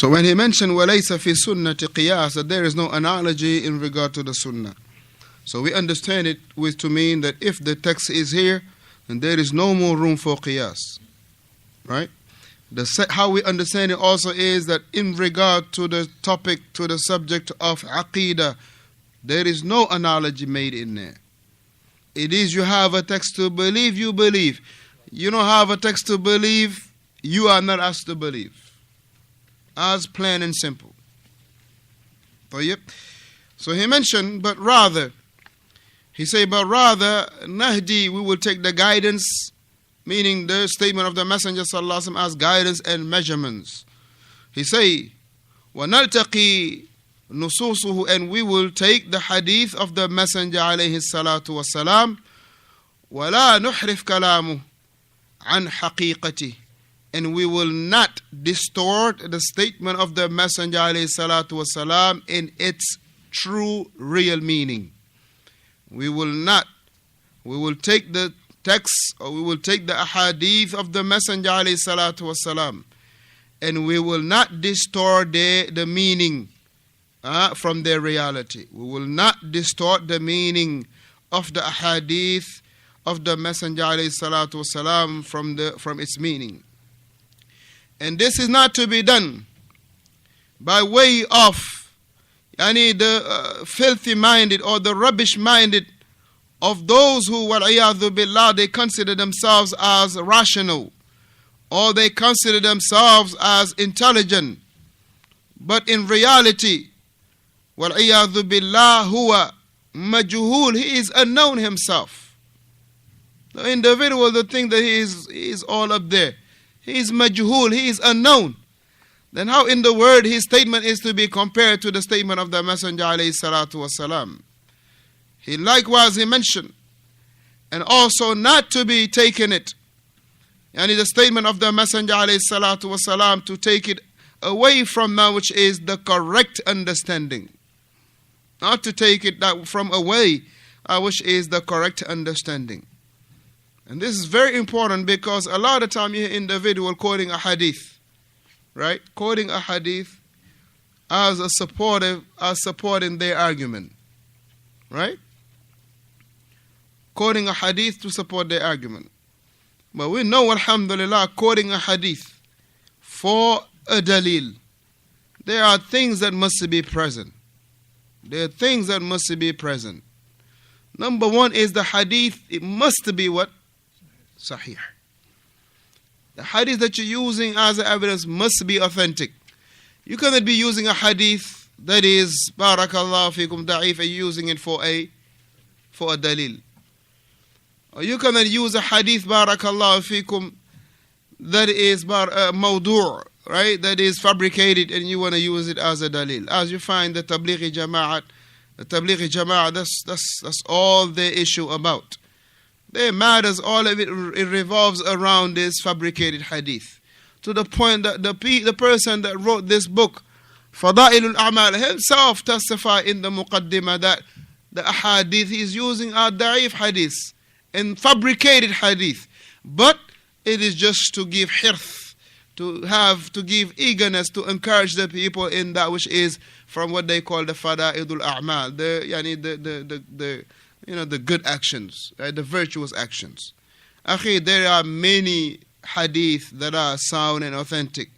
So when he mentioned وَلَيْسَ فِي سُنَّةِ قِيَاسٍ, that there is no analogy in regard to the sunnah. So we understand it with to mean that if the text is here, then there is no more room for qiyas. Right? How we understand it also is that in regard to the topic, to the subject of aqidah, there is no analogy made in there. It is you have a text to believe, you believe. You don't have a text to believe, you are not asked to believe. As plain and simple. So he mentioned, but rather, Nahdi, we will take the guidance, meaning the statement of the Messenger sallallahu alaihi wasallam as guidance and measurements. He say, وَنَلْتَقِي نُصُوصُهُ, and we will take the hadith of the Messenger alayhi salatu wasalam, وَلَا نُحْرِفْ كَلَامُهُ عَنْ حَقِيقَتِهِ, and we will not distort the statement of the Messenger alayhi salatu wasalam in its true, real meaning. We will not. We will take the text, or we will take the ahadith of the Messenger alayhi salatu wasalam, and we will not distort the meaning from their reality. We will not distort the meaning of the ahadith of the Messenger alayhi salatu wasalam from its meaning. And this is not to be done by way of the filthy minded or the rubbish minded of those who, wal-iyadhu billah, they consider themselves as rational, or they consider themselves as intelligent. But in reality, wal-iyadhu billah, huwa majhul, he is unknown himself. The individual, the thing that he is all up there. He is majhul, he is unknown. Then how in the word his statement is to be compared to the statement of the Messenger alayhi salatu wasalam? He mentioned, and also not to be taken it, and the statement of the Messenger alayhi salatu wasalam, to take it away from that which is the correct understanding. Not to take it from away which is the correct understanding. And this is very important because a lot of time you hear individual quoting a hadith, right? Quoting a hadith as supporting their argument, right? Quoting a hadith to support their argument. But we know, alhamdulillah, quoting a hadith for a dalil, there are things that must be present. There are things that must be present. Number one is the hadith, it must be what? Sahih. The hadith that you're using as evidence must be authentic. You cannot be using a hadith that is barakallahu fikum da'if and using it for a dalil. Or you cannot use a hadith barakallahu fikum that is mawdu', right? That is fabricated and you want to use it as a dalil. As you find the Tablighi Jama'at, that's all the issue about. Their matters, all of it revolves around this fabricated hadith. To the point that the person that wrote this book, Fada'ilul A'mal, himself testified in the Muqaddimah that the hadith he is using are da'if hadiths and fabricated hadith. But it is just to give hirth, to give eagerness, to encourage the people in that which is from what they call the Fada'ilul A'mal, the good actions, right? The virtuous actions. Akhi, there are many hadith that are sound and authentic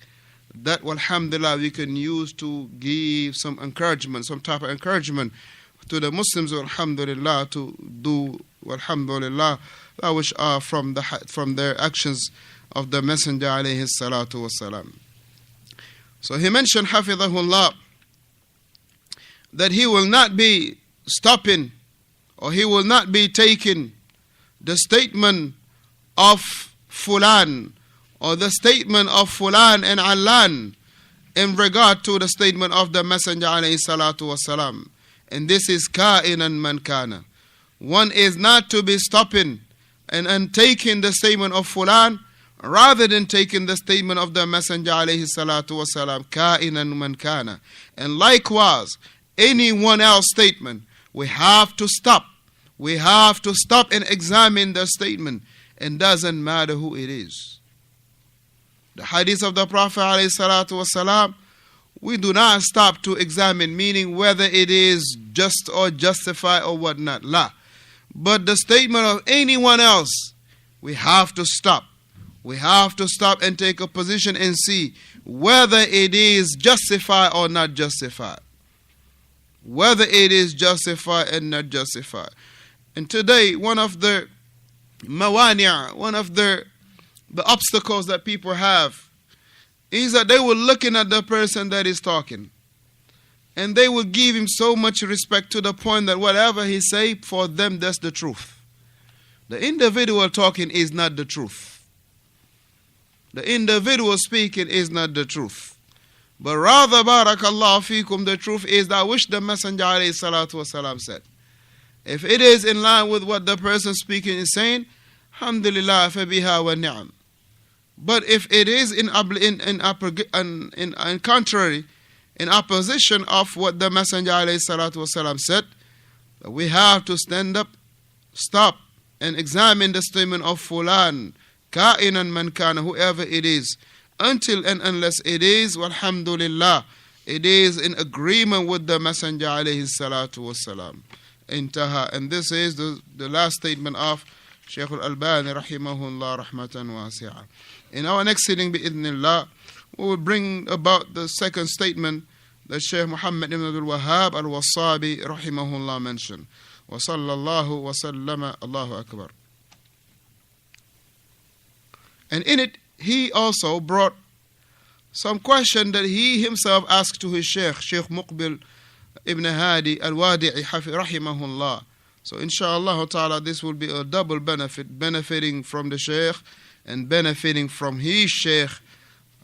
that, alhamdulillah, we can use to give some encouragement, some type of encouragement to the Muslims, alhamdulillah, to do, alhamdulillah, which are from their actions of the Messenger alayhi salatu wasalam. So he mentioned, hafidhahullah, that he will not be stopping, or he will not be taking the statement of Fulan or the statement of Fulan and Allan in regard to the statement of the Messenger alayhi salatu wasalam. And this is ka'inan man kana. One is not to be stopping and taking the statement of Fulan rather than taking the statement of the Messenger alayhi salatu wasalam, ka'inan man kana. And likewise, anyone else's statement, we have to stop. We have to stop and examine the statement. And doesn't matter who it is. The hadith of the Prophet ﷺ we do not stop to examine, meaning whether it is just or justified or whatnot. La. But the statement of anyone else, we have to stop. We have to stop and take a position and see whether it is justified or not justified. Whether it is justified and not justified. And today, one of the mawani', one of the obstacles that people have is that they were looking at the person that is talking. And they will give him so much respect to the point that whatever he say, for them, that's the truth. The individual talking is not the truth. The individual speaking is not the truth. But rather, barakallahu feekum, the truth is that which the Messenger alayhi salatu wasalam said. If it is in line with what the person speaking is saying, alhamdulillah, fabiha wa ni'am. But if it is in contrary, in opposition of what the Messenger alayhi salatu wasalam said, we have to stand up, stop, and examine the statement of fulan, ka'inan man kana, whoever it is, until and unless it is, walhamdulillah, it is in agreement with the Messenger alayhi salatu wasalam. Intaha. And this is the last statement of Shaykh Al-Albani rahimahullah rahmatan wasi'ah. In our next sitting, bi'idhnillah, we will bring about the second statement that Shaykh Muhammad ibn Abdul Wahhab Al-Wasaabee rahimahullah mentioned. Wa sallallahu wa sallama, Allahu Akbar. And in it, he also brought some question that he himself asked to his Shaykh Muqbil ibn Hadi Al-Wadi'i rahimahullah. So inshallah ta'ala, this will be a double benefit, benefiting from the Shaykh and benefiting from his Shaykh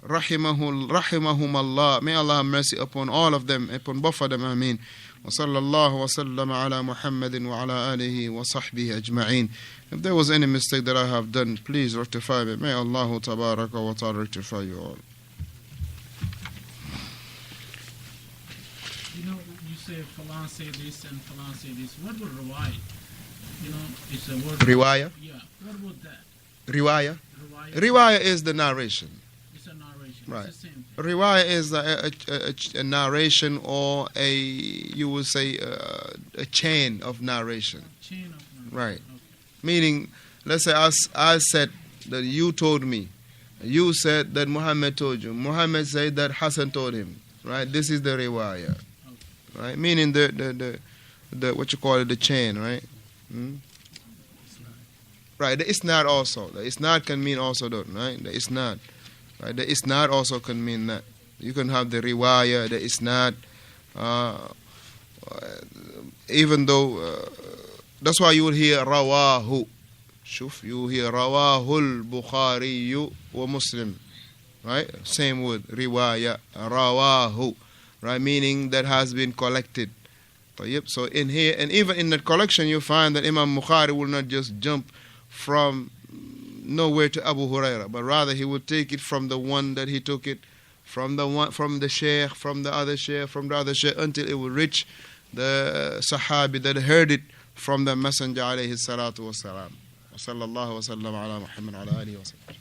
rahimahumallah. May Allah have mercy upon all of them, upon both of them, ameen. Wa sallallahu wa sallama ala Muhammadin wa ala alihi wa sahbihi ajma'in. If there was any mistake that I have done, please rectify me. May Allah tabaraka wa ta'ala rectify you all. You know, you say Falan say this and Falan say this. What about riwayah? You know, it's a word. Riwayah? Yeah. What about that? Riwayah? Riwayah is the narration. It's a narration. Right. It's the same thing. Riwayah is a narration, or you would say a chain of narration. Chain of narration. Right. Okay. Meaning, let's say I said that you told me. You said that Muhammad told you. Muhammad said that Hassan told him. Right. This is the riwayah. Okay. Right. Meaning the what you call it, the chain. Right. Right. The isnad also. The isnad can mean also that. Right. The isnad. Right. The isnad also can mean that. You can have the riwayah, the isnad. Even though that's why you will hear rawahu. Shuf, you hear rawahul Bukhari wa Muslim. Right? Same word, riwayah, rawahu. Right? Meaning that has been collected. So in here, and even in that collection, you find that Imam Bukhari will not just jump from nowhere to Abu Huraira, but rather he would take it from the one that he took it, from the sheikh, from the other sheikh, from the other sheikh, until it will reach the sahabi that heard it from the Messenger alayhi salatu wasalam. Wa sallallahu wa sallam ala Muhammad ala alihi wa sallam.